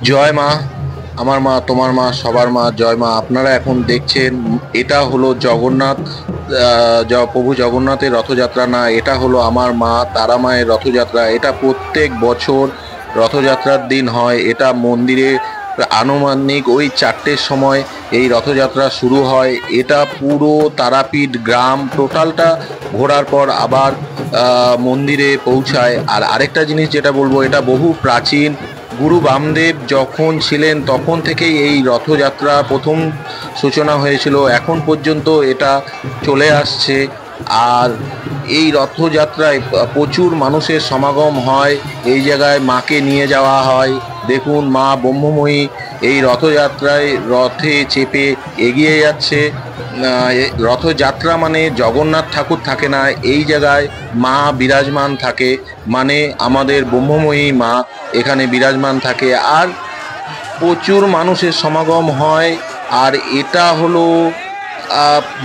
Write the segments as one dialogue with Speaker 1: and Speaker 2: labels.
Speaker 1: জয় মা। আমার মা, তোমার মা, সবার মা, জয় মা। আপনারা এখন দেখছেন, এটা হলো জগন্নাথ, প্রভু জগন্নাথের রথযাত্রা না, এটা হলো আমার মা তারা মায়ের রথযাত্রা। এটা প্রত্যেক বছর রথযাত্রার দিন হয়। এটা মন্দিরে আনুমানিক ওই 4টের সময় এই রথযাত্রা শুরু হয়। এটা পুরো তারাপীঠ গ্রাম টোটালটা ঘোরার পর আবার মন্দিরে পৌঁছায়। আর আরেকটা জিনিস যেটা বলবো, এটা বহু প্রাচীন। গুরু বামদেব যখন ছিলেন তখন থেকেই এই রথযাত্রা প্রথম সূচনা হয়েছিল, এখন পর্যন্ত এটা চলে আসছে। আর এই রথযাত্রায় প্রচুর মানুষের সমাগম হয়। এই জায়গায় মাকে নিয়ে যাওয়া হয়। দেখুন, মা ব্রহ্মময়ী এই রথযাত্রায় রথে চেপে এগিয়ে যাচ্ছে। রথযাত্রা মানে জগন্নাথ ঠাকুর থাকে না, এই জায়গায় মা বিরাজমান থাকে, মানে আমাদের ব্রহ্মময়ী মা এখানে বিরাজমান থাকে। আর প্রচুর মানুষের সমাগম হয়। আর এটা হলো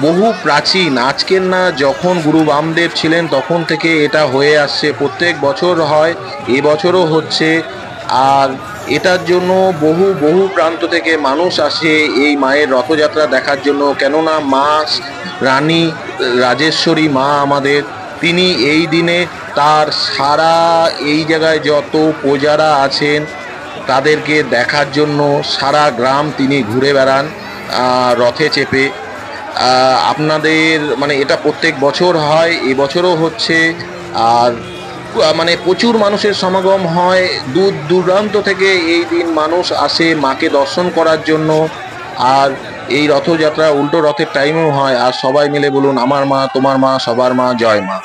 Speaker 1: বহু প্রাচীন, আজকের না, যখন গুরু বামদেব ছিলেন তখন থেকে এটা হয়ে আসছে, প্রত্যেক বছর হয়, এবছরও হচ্ছে। আর এটার জন্য বহু বহু প্রান্ত থেকে মানুষ আসে এই মায়ের রথযাত্রা দেখার জন্য। কেননা মা রানী রাজেশ্বরী মা আমাদের, তিনি এই দিনে তার সারা এই জায়গায় যত প্রজারা আছেন তাদেরকে দেখার জন্য সারা গ্রাম তিনি ঘুরে বেড়ান রথে চেপে। আপনাদের মানে এটা প্রত্যেক বছর হয়, এবছরও হচ্ছে। আর মানে প্রচুর মানুষের সমাগম হয়, দূর দূরান্ত থেকে এই দিন মানুষ আসে মাকে দর্শন করার জন্য। আর এই রথযাত্রা উল্টো রথের টাইমেও হয়। আর সবাই মিলে বলুন, আমার মা, তোমার মা, সবার মা, জয় মা।